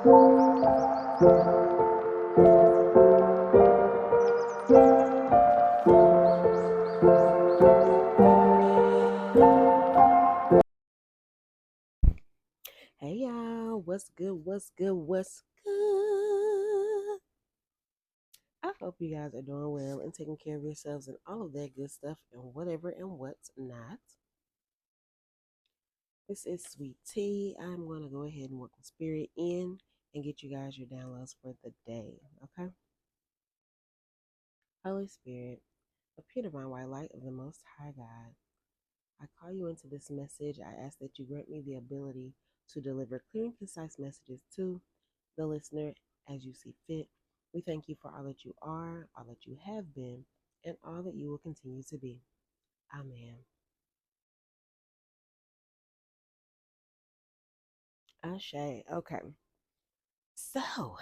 Hey y'all, what's good? What's good? What's good? I hope you guys are doing well and taking care of yourselves and all of that good stuff and whatever and what's not. This is Sweet Tea. I'm going to go ahead and work with Spirit in and get you guys your downloads for the day. Okay? Holy Spirit, a pure divine white light of the Most High God, I call you into this message. I ask that you grant me the ability to deliver clear and concise messages to the listener as you see fit. We thank you for all that you are, all that you have been, and all that you will continue to be. Amen. Ashe. Okay. So,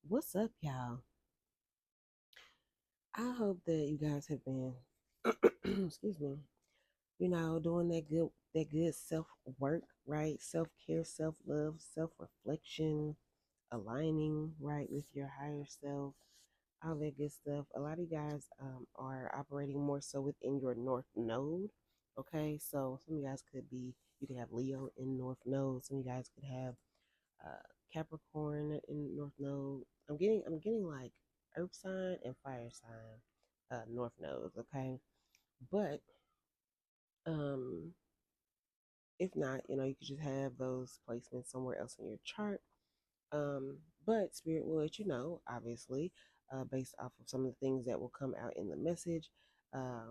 what's up, y'all? I hope that you guys have been, excuse me, doing that good self work, right? Self care, self love, self reflection, aligning right with your higher self, all that good stuff. A lot of you guys are operating more so within your North Node. Okay, so some of you guys you could have Leo in North Node. Some of you guys could have Capricorn in North Node. I'm getting like Earth sign and fire sign North Nodes. Okay, but um, if not, you could just have those placements somewhere else in your chart. But Spirit will let you know, obviously, based off of some of the things that will come out in the message,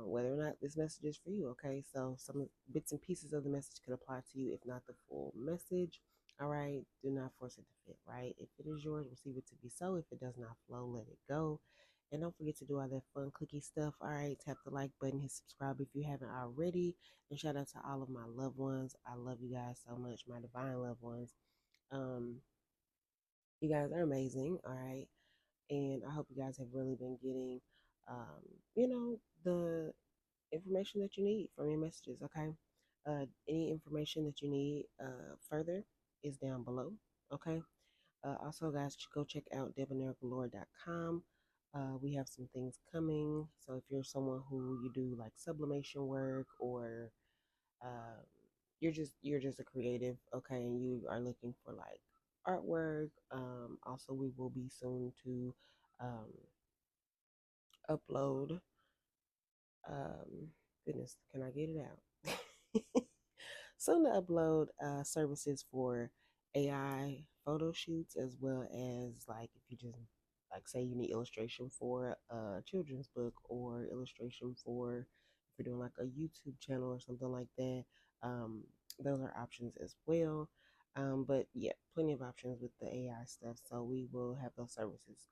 whether or not this message is for you. Okay, so some bits and pieces of the message could apply to you, if not the full message. All right, do not force it to fit. Right, if it is yours, receive it to be so. If it does not flow, let it go. And don't forget to do all that fun clicky stuff. All right, tap the like button, hit subscribe if you haven't already. And shout out to all of my loved ones. I love you guys so much, my divine loved ones. Um, you guys are amazing, all right? And I hope you guys have really been getting, the information that you need from your messages, okay? Any information that you need further is down below, okay? Also, guys, go check out debonairgalore.com. We have some things coming. So if you're someone who you do like sublimation work or um, you're just a creative, okay, and you are looking for like artwork. Also, we will be soon to um, upload. Goodness, can I get it out? Soon to upload services for AI photo shoots, as well as like if you just like say you need illustration for a children's book or illustration for if you're doing like a YouTube channel or something like that. Um, those are options as well. But yeah, plenty of options with the AI stuff. So we will have those services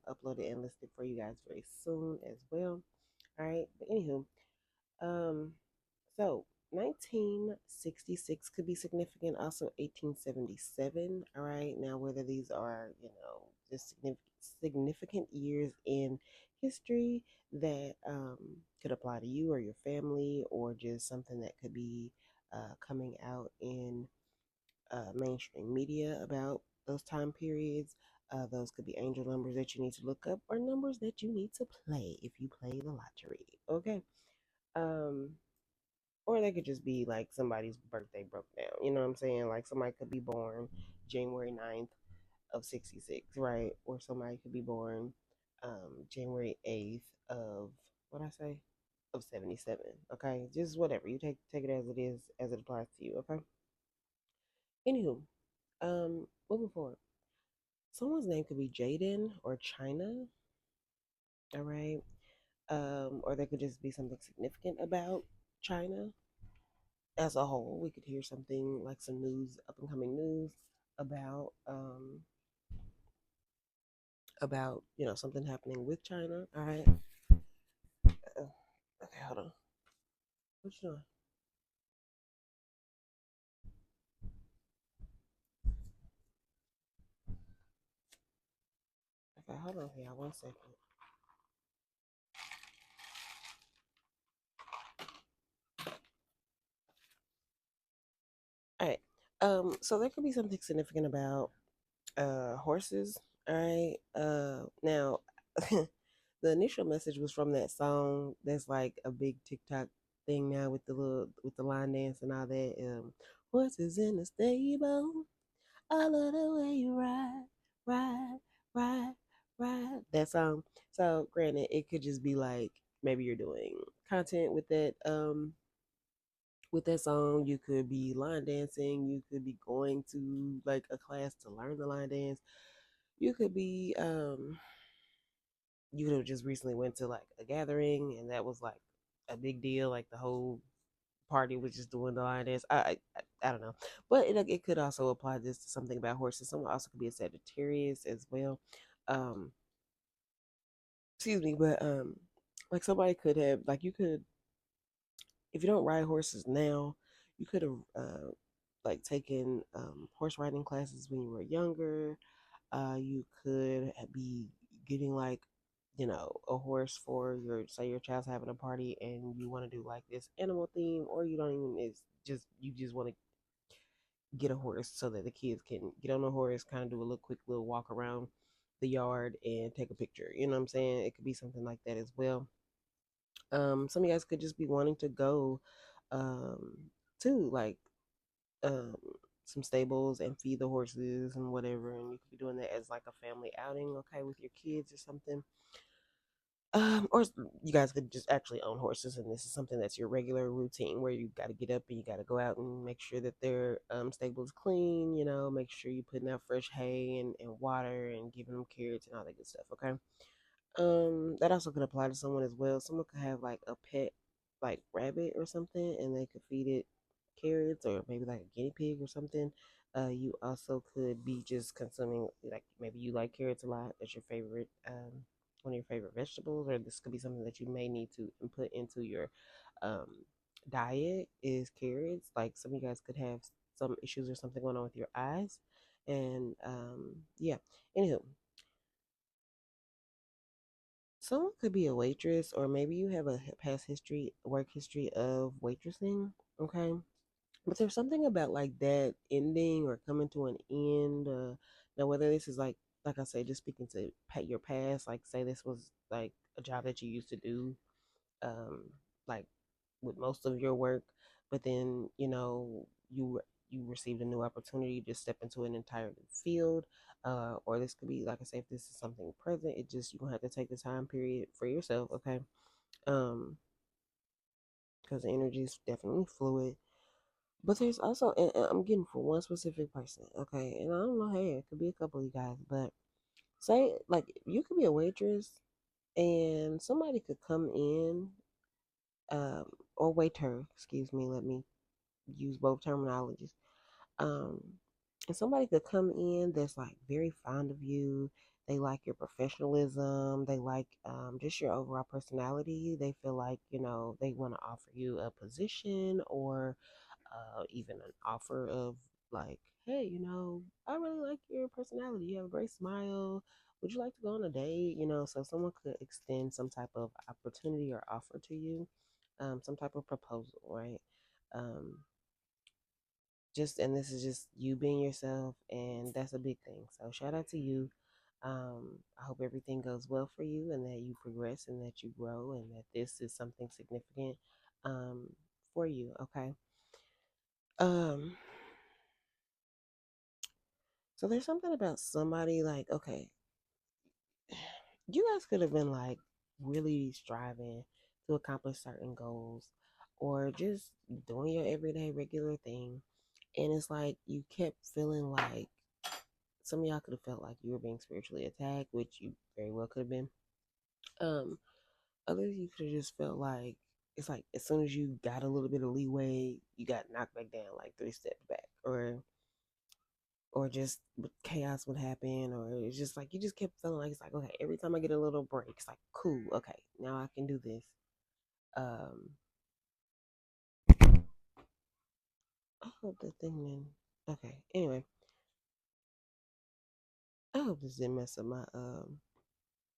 uploaded and listed for you guys very soon as well. All right. But anywho, um, so 1966 could be significant, also 1877. All right, now whether these are, just significant years in history that could apply to you or your family, or just something that could be coming out in mainstream media about those time periods. Those could be angel numbers that you need to look up, or numbers that you need to play if you play the lottery. Okay. Um, or they could just be like somebody's birthday broke down. You know what I'm saying? Like somebody could be born January 9th of 66, right? Or somebody could be born January 8th of what I say? Of 77. Okay? Just whatever. You take it as it is, as it applies to you, okay? Anywho, moving forward. Someone's name could be Jaden or China, all right? Or there could just be something significant about China as a whole. We could hear something like some news, up and coming news about something happening with China. All right. Okay, hold on. What you doing? Okay, hold on here. 1 second. All right. So there could be something significant about horses. All right. Now the initial message was from that song that's like a big TikTok thing now with the little with the line dance and all that. Horses in the stable. I love the way you ride, ride, ride, ride. That song. So granted, it could just be like maybe you're doing content with that song. You could be line dancing. You could be going to like a class to learn the line dance. You could be you could have just recently went to like a gathering and that was like a big deal. Like the whole party was just doing the line dance. I don't know, but it could also apply this to something about horses. Someone also could be a Sagittarius as well. Um, excuse me, but like somebody could have like you could if you don't ride horses now, you could have like taken horse riding classes when you were younger. You could be getting like a horse for your say your child's having a party and you want to do like this animal theme, or you don't even it's just you just want to get a horse so that the kids can get on the horse, kind of do a little quick little walk around the yard and take a picture. You know what I'm saying? It could be something like that as well. Some of you guys could just be wanting to go um to like um some stables and feed the horses and whatever, and you could be doing that as like a family outing, okay, with your kids or something. Or you guys could just actually own horses, and this is something that's your regular routine where you got to get up and you got to go out and make sure that their stable's clean. Make sure you're putting out fresh hay and water and giving them carrots and all that good stuff. Okay. That also could apply to someone as well. Someone could have like a pet, like rabbit or something, and they could feed it carrots or maybe like a guinea pig or something. You also could be just consuming like maybe you like carrots a lot. That's your favorite, one of your favorite vegetables, or this could be something that you may need to input into your um diet is carrots. Like some of you guys could have some issues or something going on with your eyes, and yeah. Anywho, someone could be a waitress, or maybe you have a past history, work history of waitressing. Okay, but there's something about like that ending or coming to an end. Now, whether this is like I say, just speaking to your past, like say this was like a job that you used to do, um, like with most of your work, but then you received a new opportunity to step into an entire new field, or this could be like I say, if this is something present, it just you gonna have to take the time period for yourself, okay? Um, because the energy is definitely fluid. But there's also, and I'm getting for one specific person, okay? And I don't know, hey, it could be a couple of you guys, but say like you could be a waitress and somebody could come in, um, or waiter, excuse me, let me use both terminologies. Um, and somebody could come in that's like very fond of you. They like your professionalism. They like just your overall personality. They feel like they want to offer you a position or even an offer of like, hey, I really like your personality. You have a great smile. Would you like to go on a date? So someone could extend some type of opportunity or offer to you, some type of proposal, right? Um, just and this is just you being yourself, and that's a big thing. So shout out to you. I hope everything goes well for you and that you progress and that you grow and that this is something significant um for you. Okay. um so there's something about somebody like, okay, you guys could have been like really striving to accomplish certain goals or just doing your everyday regular thing, and it's like you kept feeling like some of y'all could have felt like you were being spiritually attacked, which you very well could have been. Um, Others you could have just felt like it's like as soon as you got a little bit of leeway, you got knocked back down like 3 steps back, or just chaos would happen, or it's just like you just kept feeling like it's like okay, every time I get a little break, it's like cool, okay, now I can do this. Um, I hope the thing then. Okay, anyway, I hope this didn't mess up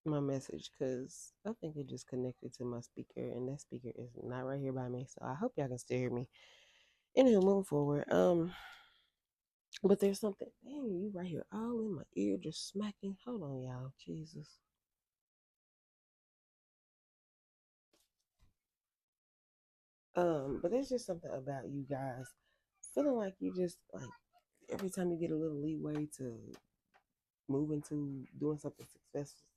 my message because I think it just connected to my speaker, and that speaker is not right here by me. So I hope y'all can still hear me. Anywho, moving forward. But there's something, dang, you right here, all in my ear, just smacking. Hold on, y'all, Jesus. But there's just something about you guys feeling like you just like every time you get a little leeway to move into doing something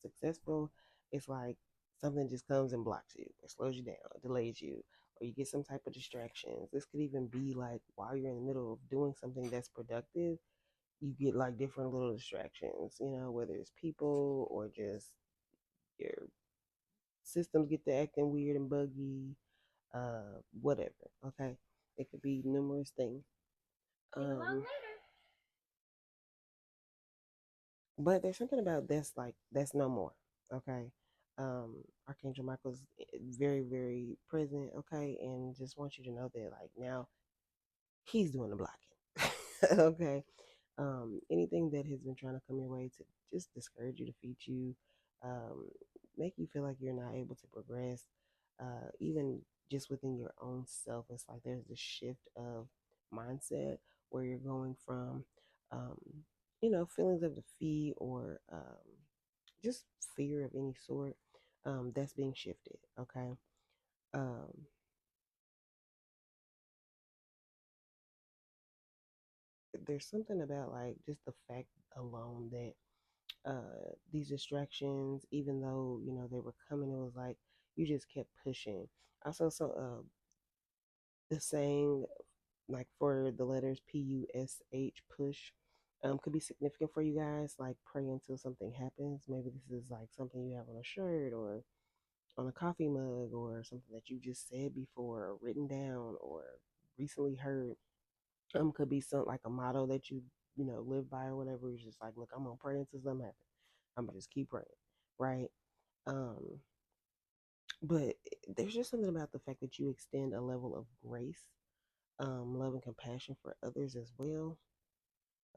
successful, it's like something just comes and blocks you, or slows you down, delays you, or you get some type of distractions. This could even be like while you're in the middle of doing something that's productive, you get like different little distractions, whether it's people or just your systems get to acting weird and buggy, whatever. Okay, it could be numerous things. Um, but there's something about that's like that's no more. Okay, Archangel Michael's very very present. Okay, and just want you to know that like now he's doing the blocking. Okay, anything that has been trying to come your way to just discourage you, defeat you, um, make you feel like you're not able to progress, even just within your own self. It's like there's this shift of mindset where you're going from, um, feelings of defeat or just fear of any sort. That's being shifted. Okay. Um, there's something about like just the fact alone that these distractions, even though they were coming, it was like you just kept pushing. Also, so the saying like for the letters PUSH, push, could be significant for you guys. Like pray until something happens. Maybe this is like something you have on a shirt or on a coffee mug or something that you just said before or written down or recently heard. Could be something like a motto that you live by or whatever. It's just like, look, I'm gonna pray until something happens. I'm gonna just keep praying, right? Um, but there's just something about the fact that you extend a level of grace, love, and compassion for others as well.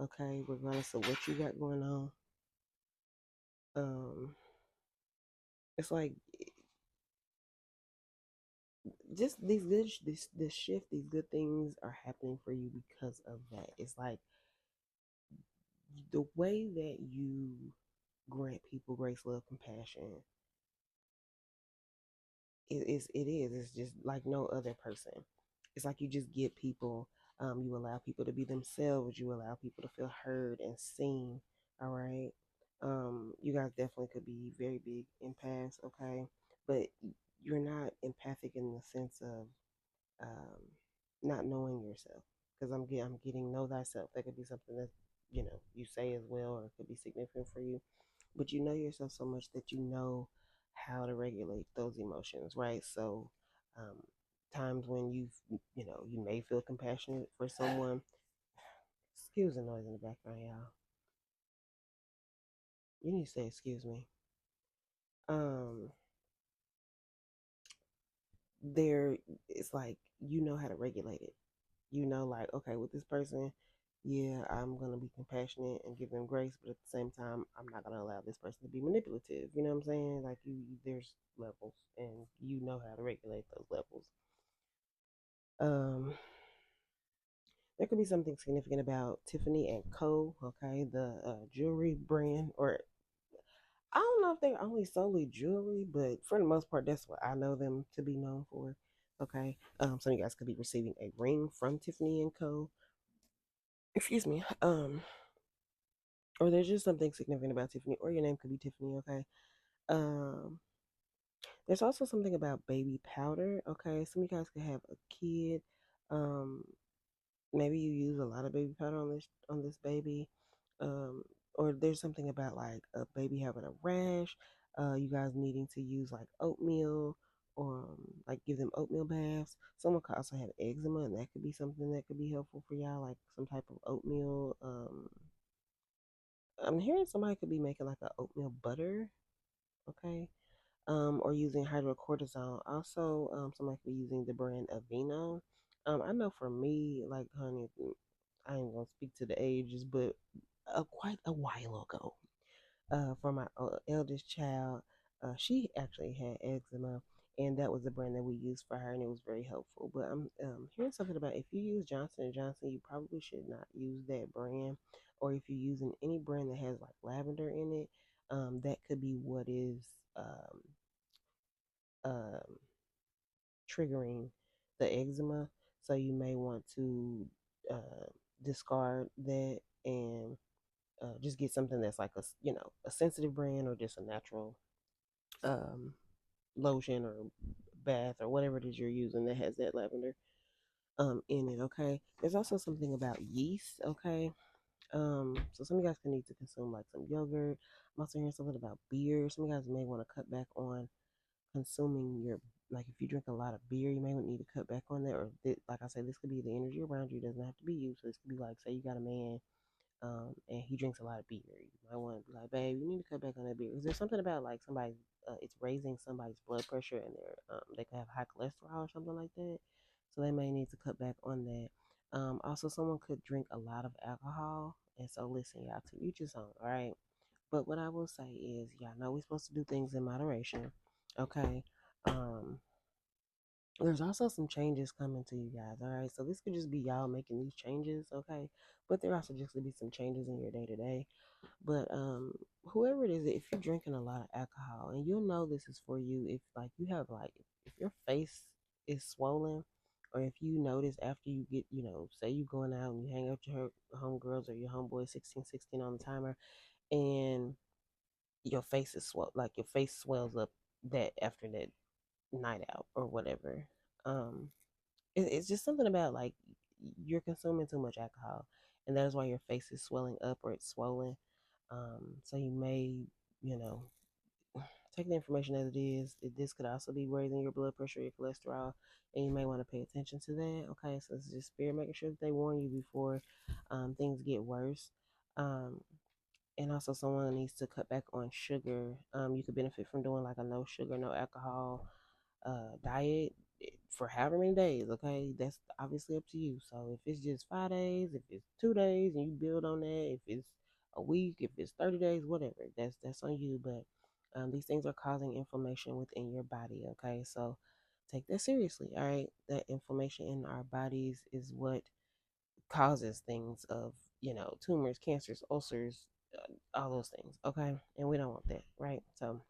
Okay, regardless of what you got going on. Um, it's like just these good, this shift, these good things are happening for you because of that. It's like the way that you grant people grace, love, compassion it is. It's just like no other person. It's like you just get people. You allow people to be themselves. You allow people to feel heard and seen. All right. You guys definitely could be very big empaths. Okay, but you're not empathic in the sense of um, not knowing yourself. Because I'm getting know thyself. That could be something that you say as well, or it could be significant for you, but you know yourself so much that you know how to regulate those emotions, right? So, um, times when you may feel compassionate for someone. Excuse the noise in the background, y'all. You need to say excuse me. Um, there, it's like you know how to regulate it. You know, like okay, with this person, yeah, I'm gonna be compassionate and give them grace, but at the same time, I'm not gonna allow this person to be manipulative. You know what I'm saying? Like there's levels, and you know how to regulate those levels. Um, there could be something significant about Tiffany and Co. Okay, the jewelry brand, or I don't know if they're only solely jewelry, but for the most part, that's what I know them to be known for. Okay, some of you guys could be receiving a ring from Tiffany and Co. Excuse me. Or there's just something significant about Tiffany, or your name could be Tiffany. Okay. Um, there's also something about baby powder. Okay, some of you guys could have a kid. Um, maybe you use a lot of baby powder on this baby, um, or there's something about like a baby having a rash, you guys needing to use like oatmeal or like give them oatmeal baths. Someone could also have eczema, and that could be something that could be helpful for y'all, like some type of oatmeal. I'm hearing somebody could be making like a oatmeal butter, okay, or using hydrocortisone. Also, somebody could be using the brand Aveeno. I know for me, like, honey, I ain't gonna speak to the ages, but quite a while ago, for my eldest child, she actually had eczema, and that was the brand that we used for her, and it was very helpful. But I'm hearing something about if you use Johnson and Johnson, you probably should not use that brand, or if you're using any brand that has like lavender in it, that could be what is um, um, triggering the eczema. So you may want to uh, discard that and just get something that's like a sensitive brand, or just a natural um, lotion or bath or whatever it is you're using that has that lavender in it. Okay. There's also something about yeast. Okay. So some of you guys can need to consume like some yogurt. I'm also hearing something about beer. Some of you guys may want to cut back on consuming your, like, if you drink a lot of beer, you may need to cut back on that. Or like I said, this could be the energy around you. It doesn't have to be you. So this could be like, say you got a man, and he drinks a lot of beer. You might want to be like, babe, you need to cut back on that beer. Because there's something about like somebody, it's raising somebody's blood pressure, and they could have high cholesterol or something like that. So they may need to cut back on that. Also, someone could drink a lot of alcohol. And so, listen, y'all, to each his own, all right? But what I will say is, y'all know we're supposed to do things in moderation, okay? Um, there's also some changes coming to you guys, all right? So this could just be y'all making these changes, okay? But there also just could be some changes in your day to day. But whoever it is, if you're drinking a lot of alcohol, and you'll know this is for you if like you have like if your face is swollen, or if you notice after you get, say you going out and you hang out with your homegirls or your homeboy 16 on the timer, and your face is like your face swells up that after that night out or whatever. Um, it's just something about like you're consuming too much alcohol, and that is why your face is swelling up or it's swollen. So you may, you know, take the information as it is. This could also be raising your blood pressure, your cholesterol, and you may want to pay attention to that. Okay, so it's just spirit making sure that they warn you before things get worse. Um, and also, someone needs to cut back on sugar. You could benefit from doing like a no sugar, no alcohol diet for however many days. Okay, that's obviously up to you. So if it's just 5 days, if it's 2 days, and you build on that, if it's a week, if it's 30 days, whatever, that's on you. But these things are causing inflammation within your body. Okay, so take that seriously. All right, that inflammation in our bodies is what causes things of tumors, cancers, ulcers, all those things. Okay, and we don't want that, right? So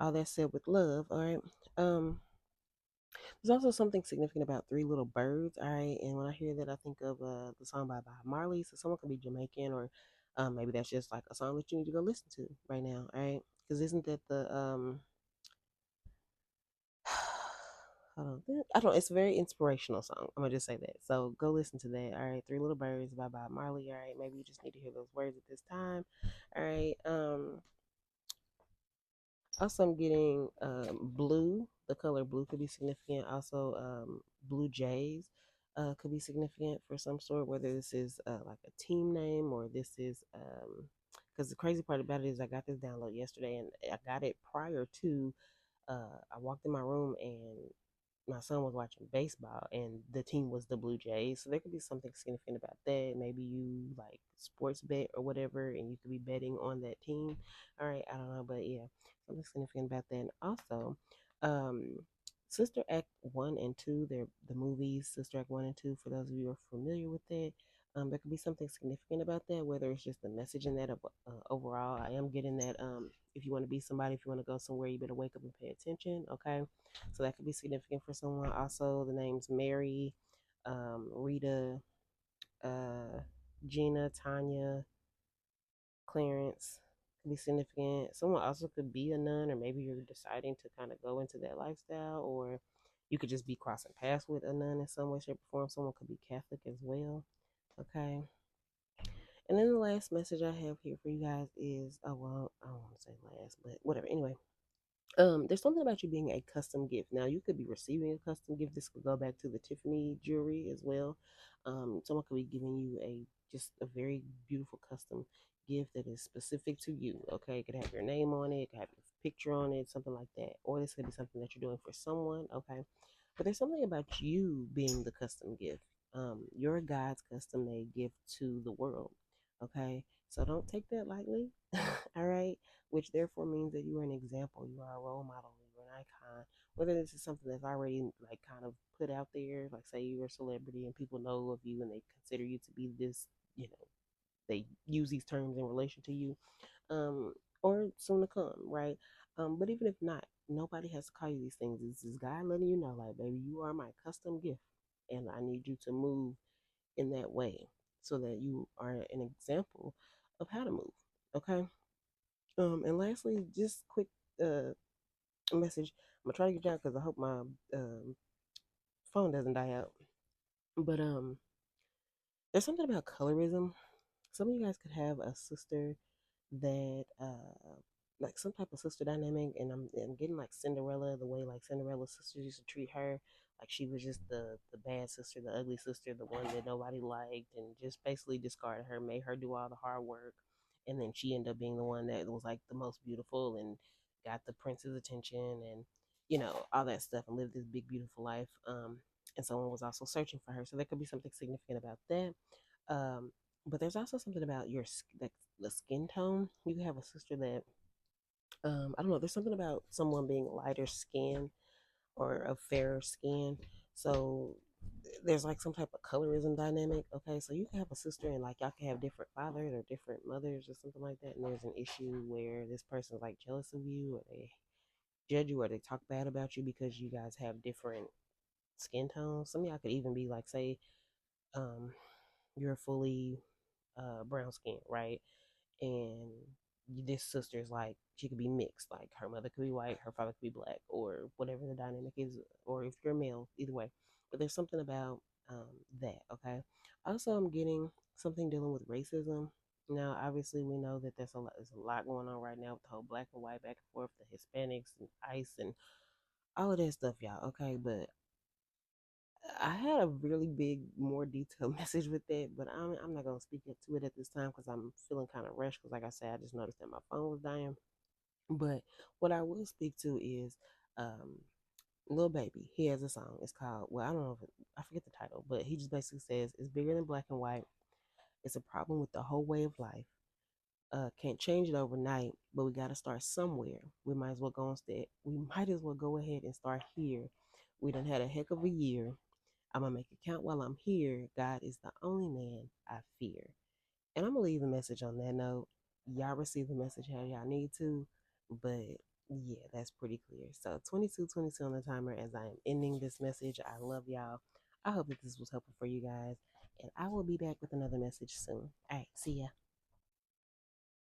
all that said with love. All right. There's also something significant about Three Little Birds. All right, and when I hear that, I think of the song by Bob Marley. So someone could be Jamaican, or maybe that's just like a song that you need to go listen to right now. All right, because isn't that the hold on, I don't. It's a very inspirational song. I'm gonna just say that. So go listen to that. All right, Three Little Birds by Bob Marley. All right, maybe you just need to hear those words at this time. All right. Also, I'm getting blue. The color blue could be significant. Also, blue jays could be significant for some sort, whether this is like a team name, or this is because the crazy part about it is I got this download yesterday, and I got it prior to I walked in my room, and my son was watching baseball, and the team was the Blue Jays. So there could be something significant about that. Maybe you like sports bet or whatever, and you could be betting on that team. All right, I don't know, but yeah, something significant about that. And also, um, Sister Act 1 and 2, they're the movies, Sister Act 1 and 2, for those of you who are familiar with it. There could be something significant about that, whether it's just the message in that overall. I am getting that if you want to be somebody, if you want to go somewhere, you better wake up and pay attention, okay? So that could be significant for someone. Also, the names Mary, Rita, uh, Gina, Tanya, Clarence could be significant. Someone also could be a nun, or maybe you're deciding to kind of go into that lifestyle, or you could just be crossing paths with a nun in some way, shape, or form. Someone could be Catholic as well. Okay. And then the last message I have here for you guys is, oh well, I don't want to say last, but whatever. Anyway, there's something about you being a custom gift. Now, you could be receiving a custom gift. This could go back to the Tiffany jewelry as well. Someone could be giving you just a very beautiful custom gift that is specific to you. Okay, it could have your name on it, it could have your picture on it, something like that. Or this could be something that you're doing for someone. Okay, but there's something about you being the custom gift. You're God's custom made gift to the world. Okay, so don't take that lightly. All right, which therefore means that you are an example, you are a role model, you are icon, whether this is something that's already like kind of put out there, like say you're a celebrity and people know of you and they consider you to be this, you know, they use these terms in relation to you, um, or soon to come, right? But even if not, nobody has to call you these things. This is God letting you know, like, baby, you are my custom gift, and I need you to move in that way so that you are an example of how to move. Okay. And lastly, just quick uh message. I'm gonna try to get down because I hope my phone doesn't die out. But there's something about colorism. Some of you guys could have a sister that like some type of sister dynamic, and I'm getting like Cinderella, the way like Cinderella's sisters used to treat her, like she was just the bad sister, the ugly sister, the one that nobody liked, and just basically discarded her, made her do all the hard work, and then she ended up being the one that was like the most beautiful and got the prince's attention, and you know all that stuff, and lived this big beautiful life. And someone was also searching for her, so there could be something significant about that. um, but there's also something about like the skin tone. You can have a sister that I don't know. There's something about someone being lighter skin or of fairer skin. So there's like some type of colorism dynamic. Okay, so you can have a sister and like y'all can have different fathers or different mothers or something like that. And there's an issue where this person's like jealous of you, or they judge you, or they talk bad about you because you guys have different skin tones. Some of y'all could even be like, say, um, you're fully brown skin, right? And this sister's like, she could be mixed, like her mother could be white, her father could be black, or whatever the dynamic is, or if you're male, either way. But there's something about that. Okay. Also, I'm getting something dealing with racism. Now, obviously, we know that there's a lot going on right now with the whole black and white back and forth, the Hispanics and ICE and all of that stuff, y'all. Okay, but I had a really big, more detailed message with that, but I'm not gonna speak to it at this time because I'm feeling kind of rushed. Because, like I said, I just noticed that my phone was dying. But what I will speak to is, um, Lil Baby. He has a song. It's called, well, I don't know if I forget the title, but he just basically says it's bigger than black and white. It's a problem with the whole way of life. Can't change it overnight, but we got to start somewhere. We might as well go instead. We might as well go ahead and start here. We done had a heck of a year. I'm gonna make it count while I'm here. God is the only man I fear. And I'm gonna leave the message on that note. Y'all receive the message how y'all need to, but yeah, that's pretty clear. So 22:22 on the timer as I am ending this message. I love y'all. I hope that this was helpful for you guys, and I will be back with another message soon. All right, see ya.